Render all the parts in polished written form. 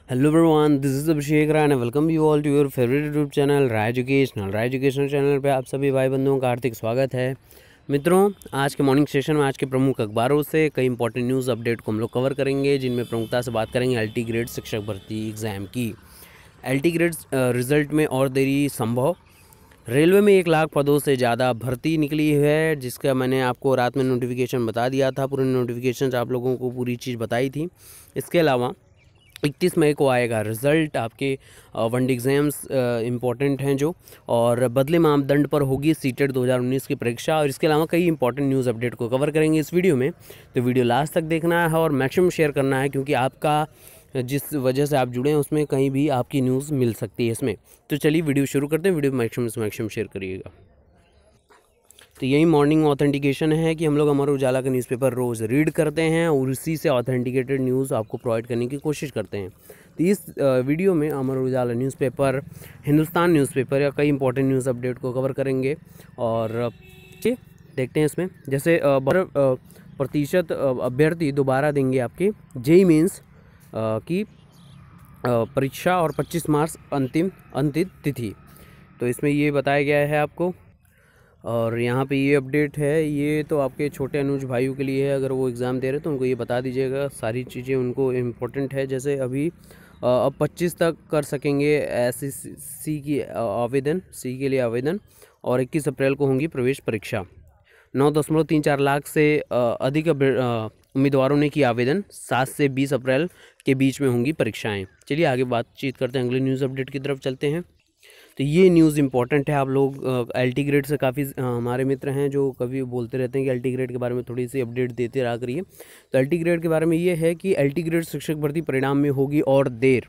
Hello everyone, this is Abhishek Rai and welcome you all to your favourite YouTube channel Rai educational channel पे आप सभी भाई बंधुओं का हार्दिक स्वागत है। मित्रों, आज के मॉर्निंग सेशन में आज के प्रमुख अखबारों से कई इंपॉर्टेंट न्यूज़ अपडेट को हम लोग कवर करेंगे, जिनमें प्रमुखता से बात करेंगे एलटी ग्रेड शिक्षक भर्ती एग्ज़ाम की। एलटी ग्रेड रिजल्ट में और देरी संभव। रेलवे में 1 लाख पदों से ज़्यादा भर्ती निकली है, जिसका मैंने आपको रात में नोटिफिकेशन बता दिया था। पूरे नोटिफिकेशन आप लोगों को पूरी चीज़ बताई थी। इसके अलावा 31 मई को आएगा रिज़ल्ट। आपके वनडे एग्ज़ाम्स इम्पॉर्टेंट हैं जो, और बदले मापदंड पर होगी सीटेट 2019 की परीक्षा। और इसके अलावा कई इंपॉर्टेंट न्यूज़ अपडेट को कवर करेंगे इस वीडियो में, तो वीडियो लास्ट तक देखना है और मैक्सिमम शेयर करना है, क्योंकि आपका जिस वजह से आप जुड़े हैं उसमें कहीं भी आपकी न्यूज़ मिल सकती है इसमें। तो चलिए वीडियो शुरू करते हैं। वीडियो मैक्सिमम से मैक्सिमम शेयर करिएगा। तो यही मॉर्निंग ऑथेंटिकेशन है कि हम लोग अमर उजाला का न्यूज़पेपर रोज़ रीड करते हैं और उसी से ऑथेंटिकेटेड न्यूज़ आपको प्रोवाइड करने की कोशिश करते हैं। तो इस वीडियो में अमर उजाला न्यूज़पेपर, हिंदुस्तान न्यूज़पेपर या कई इंपॉर्टेंट न्यूज़ अपडेट को कवर करेंगे। और देखते हैं इसमें, जैसे 12% अभ्यर्थी दोबारा देंगे आपके जेईई मेंस की परीक्षा, और 25 मार्च अंतिम तिथि। तो इसमें ये बताया गया है आपको। और यहाँ पे ये अपडेट है, ये तो आपके छोटे अनुज भाइयों के लिए है। अगर वो एग्ज़ाम दे रहे तो उनको ये बता दीजिएगा, सारी चीज़ें उनको इम्पोर्टेंट है। जैसे अभी अब 25 तक कर सकेंगे SSC की आवेदन, सी के लिए आवेदन, और 21 अप्रैल को होंगी प्रवेश परीक्षा। 9.34 लाख से अधिक उम्मीदवारों ने किया आवेदन। 7 से 20 अप्रैल के बीच में होंगी परीक्षाएँ। चलिए आगे बातचीत करते हैं, अगले न्यूज़ अपडेट की तरफ चलते हैं। तो ये न्यूज़ इंपॉर्टेंट है। आप लोग एलटी ग्रेड से काफ़ी हमारे मित्र हैं जो कभी बोलते रहते हैं कि एलटी ग्रेड के बारे में थोड़ी सी अपडेट देते रहा करिए। तो एलटी ग्रेड के बारे में ये है कि एलटी ग्रेड शिक्षक भर्ती परिणाम में होगी और देर।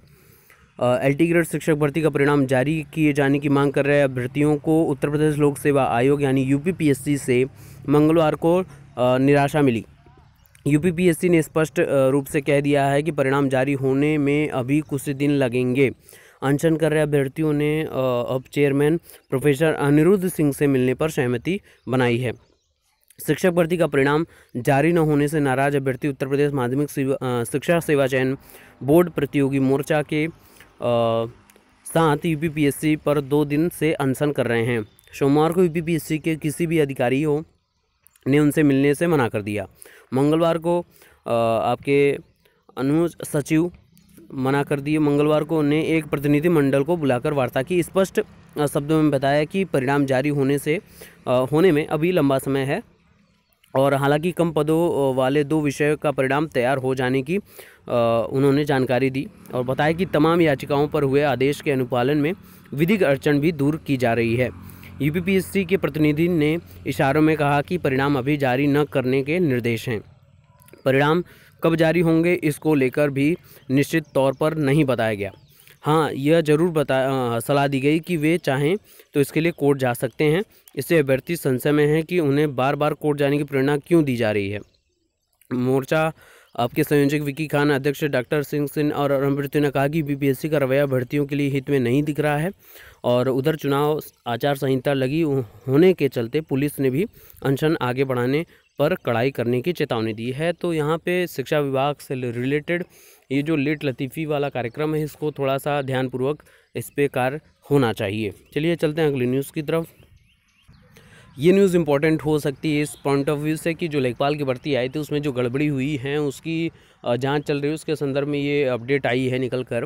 एलटी ग्रेड शिक्षक भर्ती का परिणाम जारी किए जाने की मांग कर रहे अभ्यर्थियों को उत्तर प्रदेश लोक सेवा आयोग यानी यूपीपीएससी से मंगलवार को निराशा मिली। यूपीपीएससी ने स्पष्ट रूप से कह दिया है कि परिणाम जारी होने में अभी कुछ दिन लगेंगे। अनशन कर रहे अभ्यर्थियों ने अब चेयरमैन प्रोफेसर अनिरुद्ध सिंह से मिलने पर सहमति बनाई है। शिक्षक भर्ती का परिणाम जारी न होने से नाराज अभ्यर्थी उत्तर प्रदेश माध्यमिक शिक्षा सेवा चयन बोर्ड प्रतियोगी मोर्चा के साथ यूपीपीएससी पर 2 दिन से अनशन कर रहे हैं। सोमवार को यूपीपीएससी के किसी भी अधिकारियों ने उनसे मिलने से मना कर दिया। मंगलवार को आपके अनुज सचिव मना कर दिए। मंगलवार को उन्हें एक प्रतिनिधि मंडल को बुलाकर वार्ता की। स्पष्ट शब्दों में बताया कि परिणाम जारी होने में अभी लंबा समय है, और हालांकि कम पदों वाले 2 विषयों का परिणाम तैयार हो जाने की उन्होंने जानकारी दी, और बताया कि तमाम याचिकाओं पर हुए आदेश के अनुपालन में विधिक अड़चन भी दूर की जा रही है। यूपीपीएससी के प्रतिनिधि ने इशारों में कहा कि परिणाम अभी जारी न करने के निर्देश हैं। परिणाम कब जारी होंगे इसको लेकर भी निश्चित तौर पर नहीं बताया गया। हाँ, यह जरूर सलाह दी गई कि वे चाहें तो इसके लिए कोर्ट जा सकते हैं। इससे अभ्यर्थी संशय में है कि उन्हें बार बार कोर्ट जाने की प्रेरणा क्यों दी जा रही है। मोर्चा आपके संयोजक विकी खान, अध्यक्ष डॉक्टर सिंह और अभ्यर्थियों ने कहा कि यूपीपीएससी का रवैया भर्तियों के लिए हित में नहीं दिख रहा है, और उधर चुनाव आचार संहिता लगी होने के चलते पुलिस ने भी अनशन आगे बढ़ाने पर कड़ाई करने की चेतावनी दी है। तो यहाँ पे शिक्षा विभाग से रिलेटेड ये जो लेट लतीफ़ी वाला कार्यक्रम है, इसको थोड़ा सा ध्यानपूर्वक इस पे कार्य होना चाहिए। चलिए चलते हैं अगली न्यूज़ की तरफ। ये न्यूज़ इंपॉर्टेंट हो सकती है इस पॉइंट ऑफ व्यू से कि जो लेखपाल की भर्ती आई थी उसमें जो गड़बड़ी हुई है उसकी जांच चल रही है। उसके संदर्भ में ये अपडेट आई है निकल कर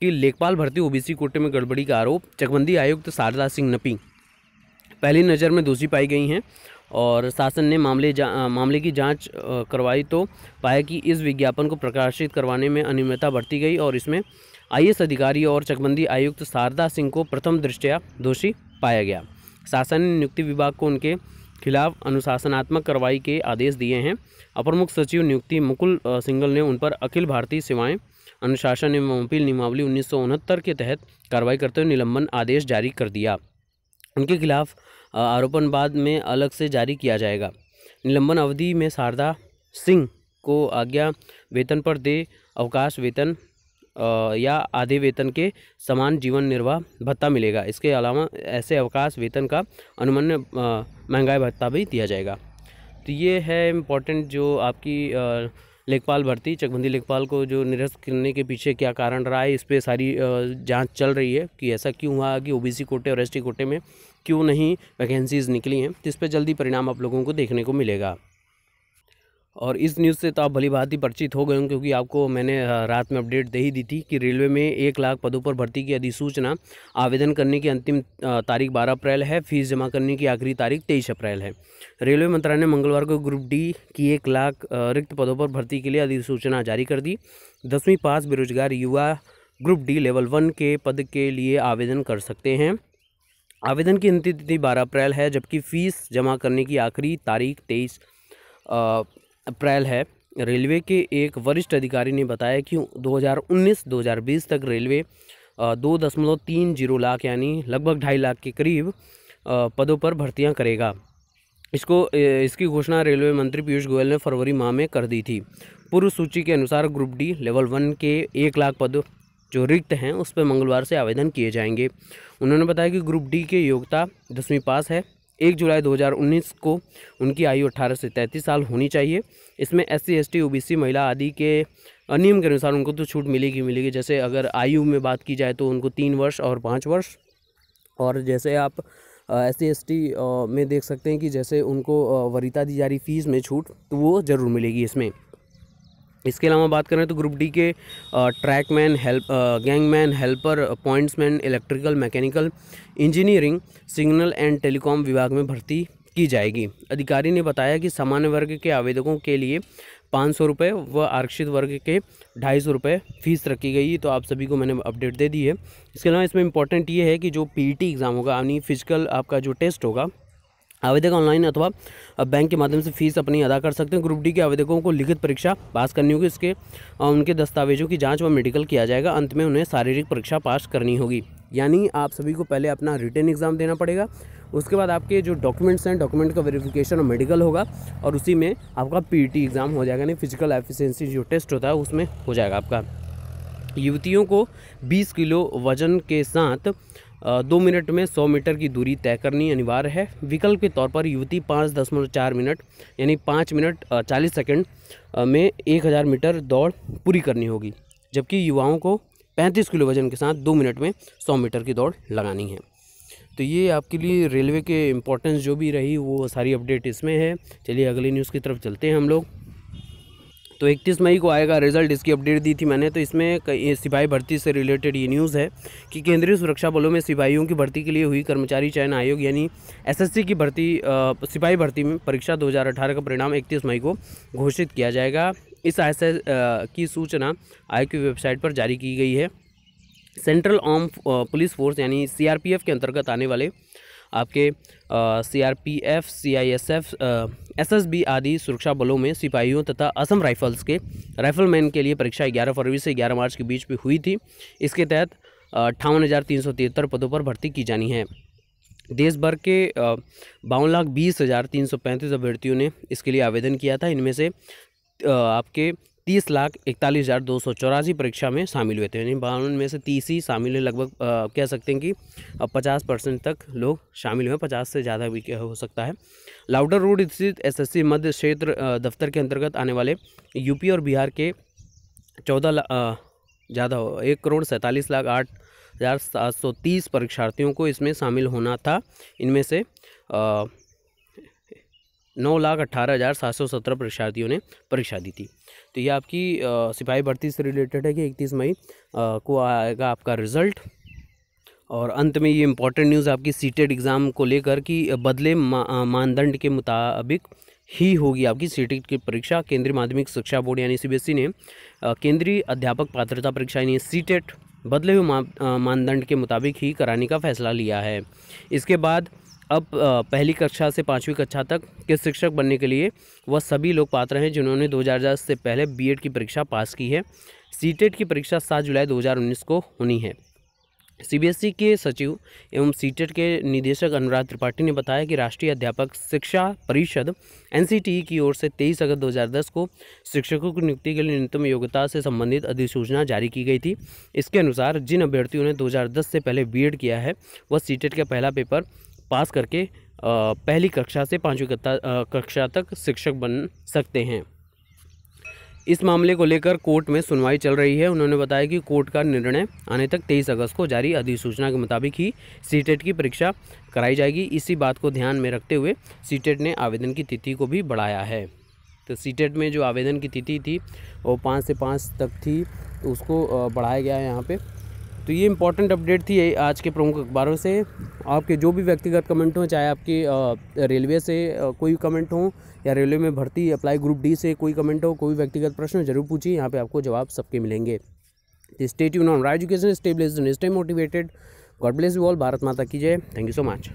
कि लेखपाल भर्ती ओबीसी कोटे में गड़बड़ी का आरोप। चकबंदी आयुक्त शारदा सिंह नपी पहली नज़र में दोषी पाई गई हैं, और शासन ने मामले की जांच करवाई तो पाया कि इस विज्ञापन को प्रकाशित करवाने में अनियमितता बरती गई, और इसमें आईएएस अधिकारी और चकबंदी आयुक्त शारदा सिंह को प्रथम दृष्टया दोषी पाया गया। शासन ने नियुक्ति विभाग को उनके खिलाफ अनुशासनात्मक कार्रवाई के आदेश दिए हैं। अपर मुख्य सचिव नियुक्ति मुकुल सिंघल ने उन पर अखिल भारतीय सेवाएं अनुशासन एवं अपील नियमावली 1969 के तहत कार्रवाई करते हुए निलंबन आदेश जारी कर दिया। उनके खिलाफ आरोपण बाद में अलग से जारी किया जाएगा। निलंबन अवधि में शारदा सिंह को आज्ञा वेतन पर दे अवकाश वेतन या आधे वेतन के समान जीवन निर्वाह भत्ता मिलेगा। इसके अलावा ऐसे अवकाश वेतन का अनुमान्य महंगाई भत्ता भी दिया जाएगा। तो ये है इम्पोर्टेंट जो आपकी लेखपाल भर्ती, चकबंदी लेखपाल को जो निरस्त करने के पीछे क्या कारण रहा है, इस पर सारी जांच चल रही है कि ऐसा क्यों हुआ कि ओबीसी कोटे और एसटी कोटे में क्यों नहीं वैकेंसीज़ निकली हैं। इस पर जल्दी परिणाम आप लोगों को देखने को मिलेगा। और इस न्यूज़ से तो आप भली भांति परिचित हो गए होंगे, क्योंकि आपको मैंने रात में अपडेट दे ही दी थी कि रेलवे में 1 लाख पदों पर भर्ती की अधिसूचना, आवेदन करने की अंतिम तारीख 12 अप्रैल है, फीस जमा करने की आखिरी तारीख 23 अप्रैल है। रेलवे मंत्रालय ने मंगलवार को ग्रुप डी की 1 लाख रिक्त पदों पर भर्ती के लिए अधिसूचना जारी कर दी। 10वीं पास बेरोजगार युवा ग्रुप डी लेवल 1 के पद के लिए आवेदन कर सकते हैं। आवेदन की अंतिम तिथि 12 अप्रैल है, जबकि फ़ीस जमा करने की आखिरी तारीख 23 अप्रैल है। रेलवे के एक वरिष्ठ अधिकारी ने बताया कि 2019-2020 तक रेलवे 2.30 लाख यानी लगभग 2.5 लाख के करीब पदों पर भर्तियां करेगा। इसकी घोषणा रेलवे मंत्री पीयूष गोयल ने फरवरी माह में कर दी थी। पूर्व सूची के अनुसार ग्रुप डी लेवल 1 के 1 लाख पद जो रिक्त हैं उस पर मंगलवार से आवेदन किए जाएंगे। उन्होंने बताया कि ग्रुप डी के योग्यता 10वीं पास है। 1 जुलाई 2019 को उनकी आयु 18 से 33 साल होनी चाहिए। इसमें SC ST OBC महिला आदि के नियम के अनुसार उनको तो छूट मिलेगी। जैसे अगर आयु में बात की जाए तो उनको 3 वर्ष और 5 वर्ष, और जैसे आप SC ST में देख सकते हैं कि जैसे उनको वरीयता दी जा रही फीस में छूट, तो वो ज़रूर मिलेगी इसमें। इसके अलावा बात करें तो ग्रुप डी के trackman, gangman, helper, pointsman, electrical, mechanical engineering, signal and telecom विभाग में भर्ती की जाएगी। अधिकारी ने बताया कि सामान्य वर्ग के आवेदकों के लिए 500 रुपये व आरक्षित वर्ग के 250 रुपये फीस रखी गई। तो आप सभी को मैंने अपडेट दे दी है। इसके अलावा इसमें इंपॉर्टेंट ये है कि जो PET एग्ज़ाम होगा, यानी फिजिकल आपका जो टेस्ट होगा, आवेदक ऑनलाइन अथवा बैंक के माध्यम से फीस अपनी अदा कर सकते हैं। ग्रुप डी के आवेदकों को लिखित परीक्षा पास करनी होगी। उनके दस्तावेजों की जांच व मेडिकल किया जाएगा। अंत में उन्हें शारीरिक परीक्षा पास करनी होगी। यानी आप सभी को पहले अपना रिटन एग्ज़ाम देना पड़ेगा, उसके बाद आपके जो डॉक्यूमेंट्स हैं, डॉक्यूमेंट का वेरिफिकेशन और मेडिकल होगा, और उसी में आपका PET एग्ज़ाम हो जाएगा, यानी फिजिकल एफिशिएंसी जो टेस्ट होता है उसमें हो जाएगा आपका। युवतियों को 20 किलो वजन के साथ 2 मिनट में 100 मीटर की दूरी तय करनी अनिवार्य है। विकल्प के तौर पर युवती 5.4 मिनट यानी 5 मिनट 40 सेकंड में 1000 मीटर दौड़ पूरी करनी होगी, जबकि युवाओं को 35 किलो वजन के साथ 2 मिनट में 100 मीटर की दौड़ लगानी है। तो ये आपके लिए रेलवे के इम्पोर्टेंस जो भी रही वो सारी अपडेट इसमें है। चलिए अगली न्यूज़ की तरफ चलते हैं हम लोग। तो 31 मई को आएगा रिजल्ट, इसकी अपडेट दी थी मैंने। तो इसमें सिपाही भर्ती से रिलेटेड ये न्यूज़ है कि केंद्रीय सुरक्षा बलों में सिपाहियों की भर्ती के लिए हुई कर्मचारी चयन आयोग यानी SSC की भर्ती सिपाही भर्ती में परीक्षा 2018 का परिणाम 31 मई को घोषित किया जाएगा। इस आशय की सूचना आयोग की वेबसाइट पर जारी की गई है। सेंट्रल आर्म पुलिस फोर्स यानी CRPF के अंतर्गत आने वाले आपके CRPF, CISF, SSB आदि सुरक्षा बलों में सिपाहियों तथा असम राइफल्स के राइफलमैन के लिए परीक्षा 11 फरवरी से 11 मार्च के बीच में हुई थी। इसके तहत 58,373 पदों पर भर्ती की जानी है। देश भर के 52,20,335 अभ्यर्थियों ने इसके लिए आवेदन किया था। इनमें से आपके 30,41,284 परीक्षा में शामिल हुए थे, यानी 52 में से 30 ही शामिल है। लगभग कह सकते हैं कि 50% तक लोग शामिल हुए, 50 से ज़्यादा भी हो सकता है। लाउडर रोड स्थित SSC मध्य क्षेत्र दफ्तर के अंतर्गत आने वाले यूपी और बिहार के 1,47,08,730 परीक्षार्थियों को इसमें शामिल होना था। इनमें से 9,18,717 परीक्षार्थियों ने परीक्षा दी थी। तो ये आपकी सिपाही भर्ती से रिलेटेड है कि 31 मई को आएगा आपका रिज़ल्ट। और अंत में ये इम्पॉर्टेंट न्यूज़ आपकी सीटेट एग्ज़ाम को लेकर कि बदले मानदंड के मुताबिक ही होगी आपकी सीटेट की परीक्षा। केंद्रीय माध्यमिक शिक्षा बोर्ड यानी CBSE ने केंद्रीय अध्यापक पात्रता परीक्षा यानी सीटेट बदले हुए मानदंड के मुताबिक ही कराने का फैसला लिया है। इसके बाद अब पहली कक्षा से 5वीं कक्षा तक के शिक्षक बनने के लिए वह सभी लोग पात्र हैं जिन्होंने 2010 से पहले B.Ed की परीक्षा पास की है। सीटेट की परीक्षा 7 जुलाई 2019 को होनी है। CBSE के सचिव एवं सीटेट के निदेशक अनुराग त्रिपाठी ने बताया कि राष्ट्रीय अध्यापक शिक्षा परिषद NCTE की ओर से 23 अगस्त 2010 को शिक्षकों की नियुक्ति के लिए न्यूनतम योग्यता से संबंधित अधिसूचना जारी की गई थी। इसके अनुसार जिन अभ्यर्थियों ने 2010 से पहले B.Ed किया है वह सीटेट का पहला पेपर पास करके पहली कक्षा से 5वीं कक्षा तक शिक्षक बन सकते हैं। इस मामले को लेकर कोर्ट में सुनवाई चल रही है। उन्होंने बताया कि कोर्ट का निर्णय आने तक 23 अगस्त को जारी अधिसूचना के मुताबिक ही सीटेट की परीक्षा कराई जाएगी। इसी बात को ध्यान में रखते हुए सीटेट ने आवेदन की तिथि को भी बढ़ाया है। तो सीटेट में जो आवेदन की तिथि थी वो 5 से 5 तक थी, तो उसको बढ़ाया गया है यहाँ पे। तो ये इंपॉर्टेंट अपडेट थी आज के प्रमुख अखबारों से। आपके जो भी व्यक्तिगत कमेंट हों, चाहे आपके रेलवे से कोई कमेंट हो या रेलवे में भर्ती अप्लाई ग्रुप डी से कोई कमेंट हो, कोई व्यक्तिगत प्रश्न जरूर पूछिए, यहाँ पे आपको जवाब सबके मिलेंगे। Stay tuned on Raj education, stay blessed and stay motivated. God bless you all. Bharat माता की जय। Thank you so much.